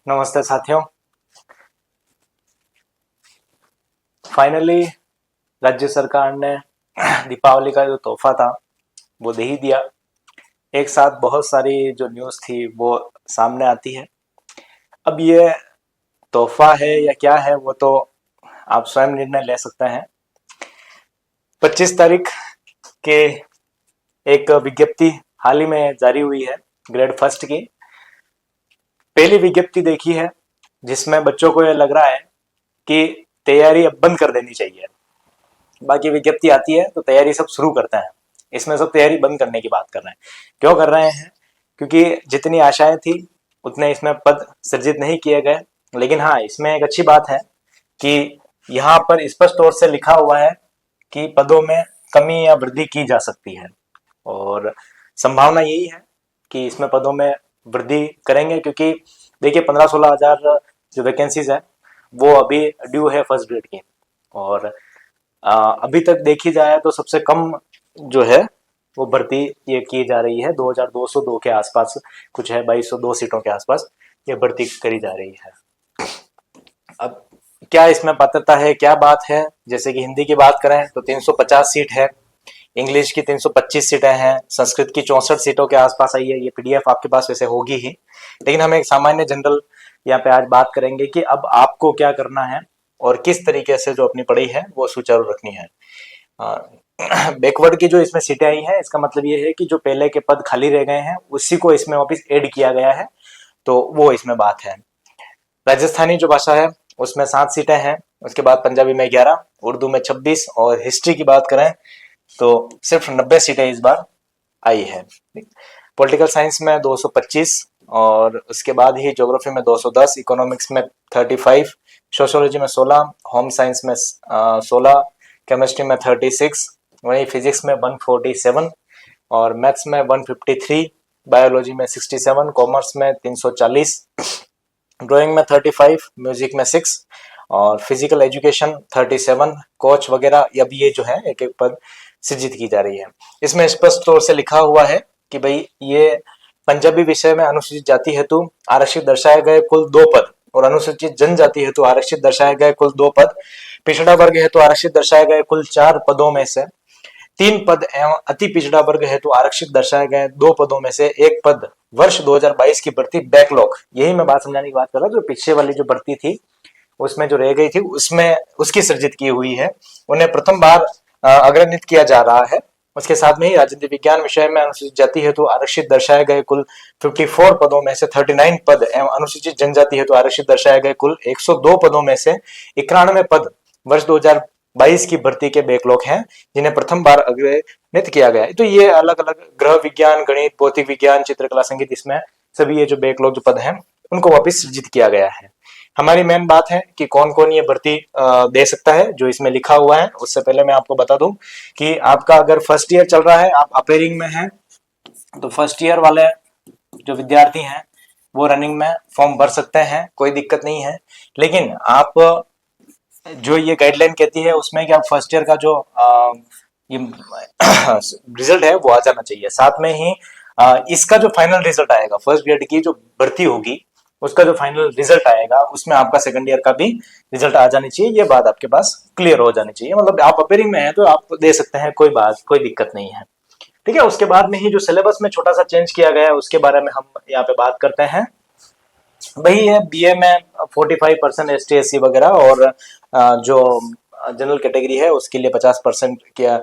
नमस्ते साथियों। फाइनली राज्य सरकार ने दीपावली का जो तोहफा था वो दे ही दिया। एक साथ बहुत सारी जो न्यूज़ थी वो सामने आती है। अब ये तोहफा है या क्या है वो तो आप स्वयं निर्णय ले सकते हैं। 25 तारीख के एक विज्ञप्ति हाल ही में जारी हुई है ग्रेड फर्स्ट की। पहली विज्ञप्ति देखी है जिसमें बच्चों को ये लग रहा है कि तैयारी अब बंद कर देनी चाहिए। बाकी विज्ञप्ति आती है तो तैयारी सब शुरू करते हैं, इसमें सब तैयारी बंद करने की बात कर रहे हैं। क्यों कर रहे हैं? क्योंकि जितनी आशाएं थी उतने इसमें पद सृजित नहीं किए गए। लेकिन हाँ, इसमें एक अच्छी बात है कि यहाँ पर स्पष्ट तौर से लिखा हुआ है कि पदों में कमी या वृद्धि की जा सकती है और संभावना यही है कि इसमें पदों में वृद्धि करेंगे। क्योंकि देखिए 15-16 हजार जो वैकेंसीज है वो अभी ड्यू है फर्स्ट ग्रेड की, और अभी तक देखी जाए तो सबसे कम जो है वो भर्ती ये की जा रही है 2202 के आसपास कुछ है, 2202 सीटों के आसपास ये भर्ती करी जा रही है। अब क्या इसमें पात्रता है, क्या बात है? जैसे कि हिंदी की बात करें तो 350 सीट है, इंग्लिश की 325 सीटें हैं, संस्कृत की 64 सीटों के आसपास आई है। ये पीडीएफ आपके पास वैसे होगी ही, लेकिन हम एक सामान्य जनरल यहाँ पे आज बात करेंगे कि अब आपको क्या करना है और किस तरीके से जो अपनी पढ़ाई है वो सुचारू रखनी है। बैकवर्ड की जो इसमें सीटें आई हैं इसका मतलब ये है कि जो पहले के पद खाली रह गए हैं उसी को इसमें वापस ऐड किया गया है, तो वो इसमें बात है। राजस्थानी जो भाषा है उसमें 7 सीटें हैं, उसके बाद पंजाबी में 11, उर्दू में 26, और हिस्ट्री की बात करें तो सिर्फ 90 सीटें इस बार आई है। पॉलिटिकल साइंस में 225, और उसके बाद ही ज्योग्राफी में 210, इकोनॉमिक्स में 35, सोशियोलॉजी में 16, होम साइंस में 16, केमिस्ट्री में 36, वहीं फिजिक्स में 147, और मैथ्स में 153, बायोलॉजी में 67, कॉमर्स में 340, ड्राइंग में 35, म्यूजिक में 6, और फिजिकल एजुकेशन 37, कोच वगैरह। अब ये जो है एक एक पद सृजित की जा रही है। इसमें स्पष्ट तौर से लिखा हुआ है कि भाई ये पंजाबी विषय में अनुसूचित जाति हेतु आरक्षित दर्शाए गए कुल 2 पद, और अनुसूचित जनजाति हेतु आरक्षित दर्शाए गए कुल 2 पद, पिछड़ा वर्ग हेतु आरक्षित दर्शाए गए कुल 4 पदों में से 3 पद एवं अति पिछड़ा वर्ग हेतु आरक्षित दर्शाए गए 2 पदों में से 1 पद वर्ष 2022 की भर्ती बैकलॉग। यही मैं बात समझाने की बात कर रहा हूँ। जो पीछे वाली जो भर्ती थी उसमें जो रह गई थी उसमें उसकी सृजित की हुई है, उन्हें प्रथम बार अग्रणित किया जा रहा है। उसके साथ में ही राजनीति विज्ञान विषय में अनुसूचित जाति हेतु आरक्षित दर्शाए गए कुल 54 पदों में से 39 पद एवं अनुसूचित जनजाति हेतु आरक्षित दर्शाए गए कुल 102 पदों में से 91 पद वर्ष 2022 की भर्ती के बैकलॉग हैं, जिन्हें प्रथम बार अग्रणित किया गया है। तो ये अलग अलग ग्रह विज्ञान, गणित, भौतिक विज्ञान, चित्रकला, संगीत, इसमें सभी ये जो बैकलॉग जो पद हैं उनको वापस सृजित किया गया है। हमारी मेन बात है कि कौन कौन ये भर्ती दे सकता है जो इसमें लिखा हुआ है। उससे पहले मैं आपको बता दूं कि आपका अगर फर्स्ट ईयर चल रहा है, आप अपेयरिंग में हैं, तो फर्स्ट ईयर वाले जो विद्यार्थी हैं वो रनिंग में फॉर्म भर सकते हैं, कोई दिक्कत नहीं है। लेकिन आप जो ये गाइडलाइन कहती है उसमें कि आप फर्स्ट ईयर का जो ये रिजल्ट है वो आ जाना चाहिए। साथ में ही इसका जो फाइनल रिजल्ट आएगा, फर्स्ट ग्रेड की जो भर्ती होगी उसका जो फाइनल रिजल्ट आएगा उसमें आपका सेकंड ईयर का भी रिजल्ट आ जानी चाहिए। ये बात आपके पास क्लियर हो जानी चाहिए। मतलब आप अपेयरिंग में हैं तो आप दे सकते हैं, कोई बात, कोई दिक्कत नहीं है, ठीक है। उसके बाद में ही जो सिलेबस में छोटा सा चेंज किया गया है उसके बारे में हम यहाँ पे बात करते हैं। वही है, बीए में 45% ST SC वगैरह, और जो जनरल कैटेगरी है उसके लिए 50% क्या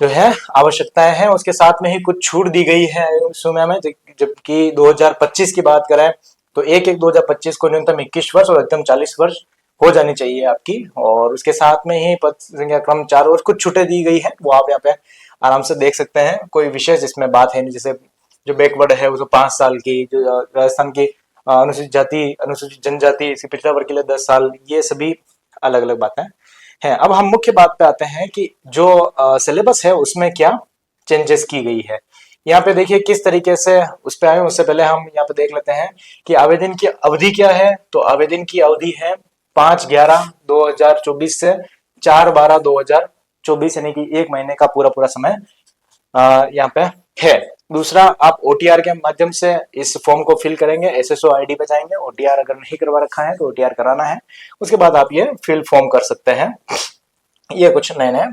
जो है आवश्यकताएं हैं। उसके साथ में ही कुछ छूट दी गई है समय में। जबकि 2025 की बात करें तो 1/1/2025 को न्यूनतम 21 वर्ष और अधिकतम 40 वर्ष हो जानी चाहिए आपकी। और उसके साथ में ही पद संख्या क्रम 4 और कुछ छूटें दी गई है, वो आप यहाँ पे आराम से देख सकते हैं। कोई विशेष इसमें बात है नहीं। जैसे जो बैकवर्ड है वो 5 साल की, जो राजस्थान की अनुसूचित जाति, अनुसूचित जनजाति, इसके पिछड़ा वर्ग के लिए 10 साल, ये सभी अलग अलग बातें हैं। अब हम मुख्य बात पे आते हैं कि जो सिलेबस है उसमें क्या चेंजेस की गई है। यहाँ पे देखिए किस तरीके से उस पे आए। उससे पहले हम यहाँ पे देख लेते हैं कि आवेदन की अवधि क्या है। तो आवेदन की अवधि है 5/11/2024 से 4/12/2024, यानी कि 1 महीने का पूरा पूरा समय यहाँ पे है। दूसरा, आप ओटीआर के माध्यम से इस फॉर्म को फिल करेंगे, एसएसओ आईडी पे जाएंगे, ओटीआर अगर नहीं करवा रखा है तो ओटीआर कराना है, उसके बाद आप ये फिल फॉर्म कर सकते हैं। ये कुछ नए नए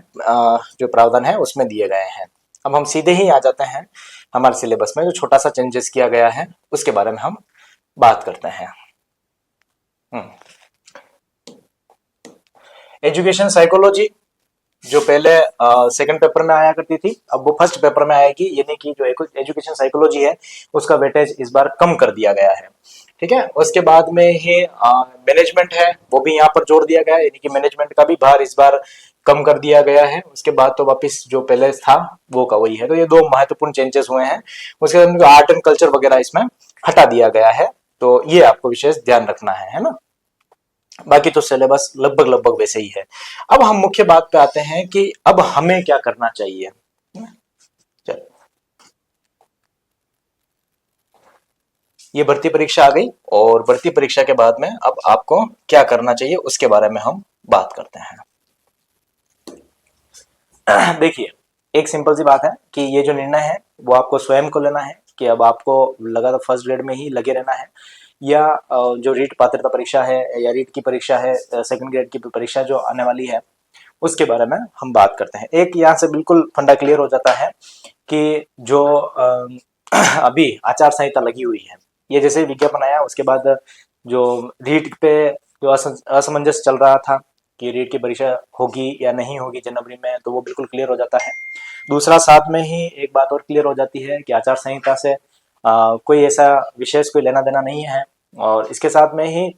जो प्रावधान है उसमें दिए गए हैं। अब हम सीधे ही आ जाते हैं हमारे सिलेबस में, जो छोटा सा चेंजेस किया गया है उसके बारे में हम बात करते हैं। एजुकेशन साइकोलॉजी जो पहले सेकंड पेपर में आया करती थी, अब वो फर्स्ट पेपर में आएगी, यानी कि जो एजुकेशन साइकोलॉजी है उसका वेटेज इस बार कम कर दिया गया है। ठीक है, उसके बाद में ही मैनेजमेंट है, वो भी यहाँ पर जोड़ दिया गया है, यानी कि मैनेजमेंट का भी भार इस बार कम कर दिया गया है। उसके बाद तो वापस जो पहले था वो का वही है। तो ये दो महत्वपूर्ण चेंजेस हुए हैं। उसके बाद आर्ट एंड कल्चर वगैरह इसमें हटा दिया गया है, तो ये आपको विशेष ध्यान रखना है ना। बाकी तो सिलेबस लगभग लगभग वैसे ही है। अब हम मुख्य बात पे आते हैं कि अब हमें क्या करना चाहिए। चल, ये भर्ती परीक्षा आ गई, और भर्ती परीक्षा के बाद में अब आपको क्या करना चाहिए उसके बारे में हम बात करते हैं। देखिए, एक सिंपल सी बात है कि ये जो निर्णय है वो आपको स्वयं को लेना है कि अब आपको लगातार फर्स्ट ग्रेड में ही लगे रहना है, या जो रीट पात्रता परीक्षा है या रीट की परीक्षा है, सेकंड ग्रेड की परीक्षा जो आने वाली है उसके बारे में हम बात करते हैं। एक यहाँ से बिल्कुल फंडा क्लियर हो जाता है कि जो अभी आचार संहिता लगी हुई है, ये जैसे विज्ञापन आया उसके बाद जो रीट पे जो असमंजस चल रहा था कि रीट की परीक्षा होगी या नहीं होगी जनवरी में, तो वो बिल्कुल क्लियर हो जाता है। दूसरा, साथ में ही एक बात और क्लियर हो जाती है कि आचार संहिता से कोई ऐसा विशेष कोई लेना देना नहीं है, और इसके साथ में ही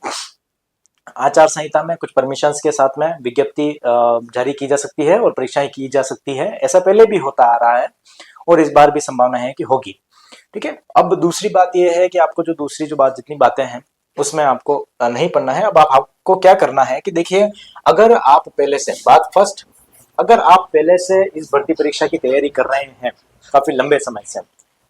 आचार संहिता में कुछ परमिशंस के साथ में विज्ञप्ति जारी की जा सकती है और परीक्षाएं की जा सकती है। ऐसा पहले भी होता आ रहा है और इस बार भी संभावना है कि होगी। ठीक है, अब दूसरी बात यह है कि आपको जो दूसरी जो बात जितनी बातें हैं उसमें आपको नहीं पढ़ना है। अब आपको क्या करना है कि देखिए, अगर आप पहले से बात फर्स्ट, अगर आप पहले से इस भर्ती परीक्षा की तैयारी कर रहे हैं काफी लंबे समय से,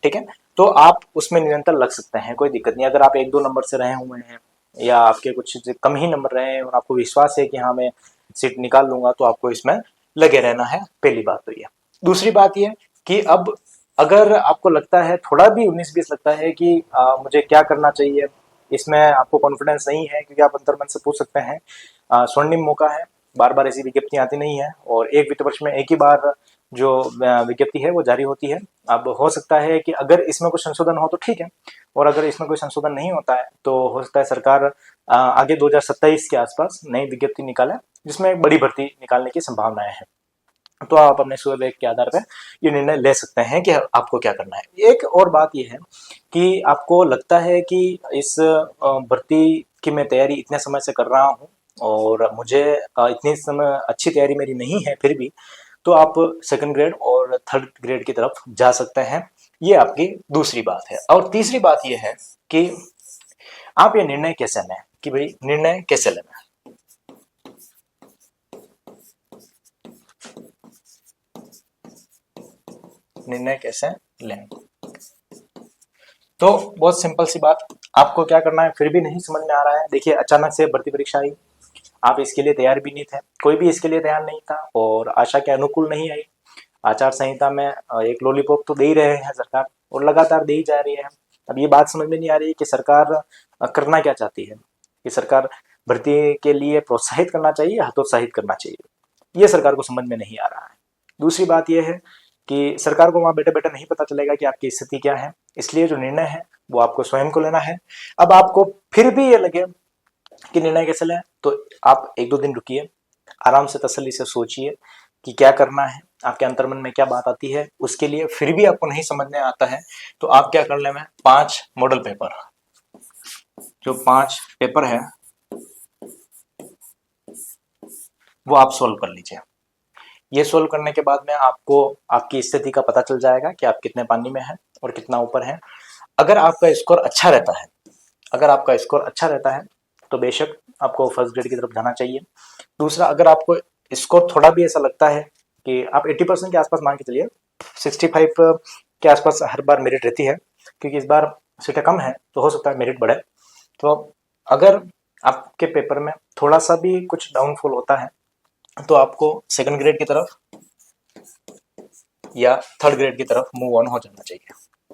ठीक है, तो आप उसमें निरंतर लग सकते हैं, कोई दिक्कत नहीं। अगर आप 1-2 नंबर से रहे हुए हैं या आपके कुछ कम ही नंबर रहे हैं और आपको विश्वास है कि हाँ मैं सीट निकाल लूंगा, तो आपको इसमें लगे रहना है। पहली बात तो ये। दूसरी बात ये कि अब अगर आपको लगता है थोड़ा भी 19-20 लगता है कि मुझे क्या करना चाहिए, इसमें आपको कॉन्फिडेंस नहीं है, क्योंकि आप अंतर्मन से पूछ सकते हैं। स्वर्णिम मौका है, बार बार ऐसी विज्ञप्ति आती नहीं है, और एक वित्त वर्ष में एक ही बार जो विज्ञप्ति है वो जारी होती है। अब हो सकता है कि अगर इसमें कुछ संशोधन हो तो ठीक है, और अगर इसमें कोई संशोधन नहीं होता है तो हो सकता है सरकार आगे 2027 के आसपास नई विज्ञप्ति निकाले, जिसमें बड़ी भर्ती निकालने की संभावनाएं हैं। तो आप अपने सुविवेक के आधार पर ये निर्णय ले सकते हैं कि आपको क्या करना है। एक और बात यह है कि आपको लगता है कि इस भर्ती की मैं तैयारी इतने समय से कर रहा हूँ और मुझे इतनी समय अच्छी तैयारी मेरी नहीं है, फिर भी तो आप सेकंड ग्रेड और थर्ड ग्रेड की तरफ जा सकते हैं। ये आपकी दूसरी बात है। और तीसरी बात यह है कि आप ये निर्णय कैसे लें, कि भाई निर्णय कैसे लेना है। निर्णय कैसे लें, तो बहुत सिंपल सी बात, आपको क्या करना है, फिर भी नहीं समझ में आ रहा है। देखिए, अचानक से भर्ती परीक्षा आई, आप इसके लिए तैयार भी नहीं थे, कोई भी इसके लिए तैयार नहीं था और आशा के अनुकूल नहीं आई। आचार संहिता में एक लॉलीपॉप तो दे ही रहे हैं सरकार, और लगातार दे ही जा रही है। अब ये बात समझ में नहीं आ रही कि सरकार करना क्या चाहती है, कि सरकार भर्ती के लिए प्रोत्साहित करना चाहिए या हतोत्साहित करना चाहिए, ये सरकार को समझ में नहीं आ रहा है। दूसरी बात यह है कि सरकार को वहां बैठे बैठे नहीं पता चलेगा कि आपकी स्थिति क्या है, इसलिए जो निर्णय है वो आपको स्वयं को लेना है। अब आपको फिर भी ये लगे कि निर्णय कैसे लें, तो आप 1-2 दिन रुकिए, आराम से तसल्ली से सोचिए कि क्या करना है, आपके अंतर्मन में क्या बात आती है। उसके लिए फिर भी आपको नहीं समझ में आता है तो आप क्या कर लें, 5 मॉडल पेपर, जो 5 पेपर है वो आप सोल्व कर लीजिए। ये सोल्व करने के बाद में आपको आपकी स्थिति का पता चल जाएगा कि आप कितने पानी में हैं और कितना ऊपर हैं। अगर आपका स्कोर अच्छा रहता है, अगर आपका स्कोर अच्छा रहता है तो बेशक आपको फर्स्ट ग्रेड की तरफ जाना चाहिए। दूसरा, अगर आपको स्कोर थोड़ा भी ऐसा लगता है कि आप 80% के आसपास मान के चलिए, 65 के आसपास हर बार मेरिट रहती है, क्योंकि इस बार सीटें कम है तो हो सकता है मेरिट बढ़े। तो अगर आपके पेपर में थोड़ा सा भी कुछ डाउनफॉल होता है तो आपको सेकंड ग्रेड की तरफ या थर्ड ग्रेड की तरफ मूव ऑन हो जाना चाहिए।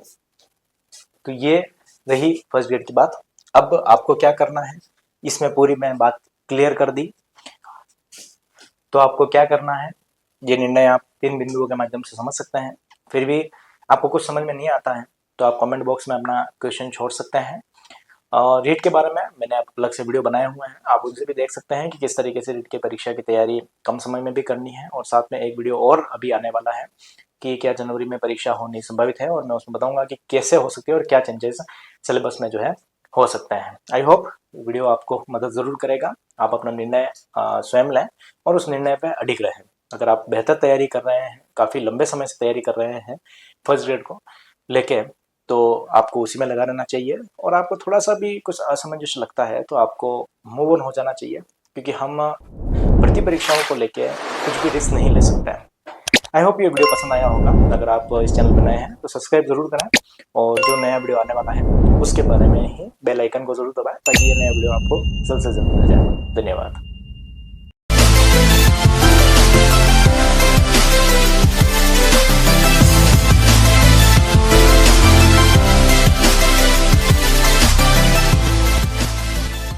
तो ये रही फर्स्ट ग्रेड की बात। अब आपको क्या करना है, इसमें पूरी मैं बात क्लियर कर दी। तो आपको क्या करना है, ये निर्णय आप 3 बिंदुओं के माध्यम से समझ सकते हैं। फिर भी आपको कुछ समझ में नहीं आता है तो आप कमेंट बॉक्स में अपना क्वेश्चन छोड़ सकते हैं। और रीट के बारे में मैंने आप अलग से वीडियो बनाए हुए हैं, आप उनसे भी देख सकते हैं कि किस तरीके से रीट की परीक्षा की तैयारी कम समय में भी करनी है। और साथ में एक वीडियो और अभी आने वाला है कि क्या जनवरी में परीक्षा होनी संभावित है, और मैं उसमें बताऊंगा कि कैसे हो सकती है और क्या चेंजेस सिलेबस में जो है हो सकते हैं। आई होप वीडियो आपको मदद ज़रूर करेगा। आप अपना निर्णय स्वयं लें और उस निर्णय पर अडिग रहें। अगर आप बेहतर तैयारी कर रहे हैं, काफ़ी लंबे समय से तैयारी कर रहे हैं फर्स्ट ग्रेड को लेके, तो आपको उसी में लगा रहना चाहिए। और आपको थोड़ा सा भी कुछ असमंजस लगता है तो आपको मूव ऑन हो जाना चाहिए, क्योंकि हम भर्ती परीक्षाओं को लेके कुछ भी रिस्क नहीं ले सकते हैं। आई होप ये वीडियो पसंद आया होगा। अगर आप इस चैनल पर नए हैं तो सब्सक्राइब जरूर करें, और जो नया वीडियो आने वाला है उसके बारे में ही बेल आइकन को जरूर दबाएं ताकि ये नया वीडियो आपको जल्द से जल्द मिल जाए। धन्यवाद।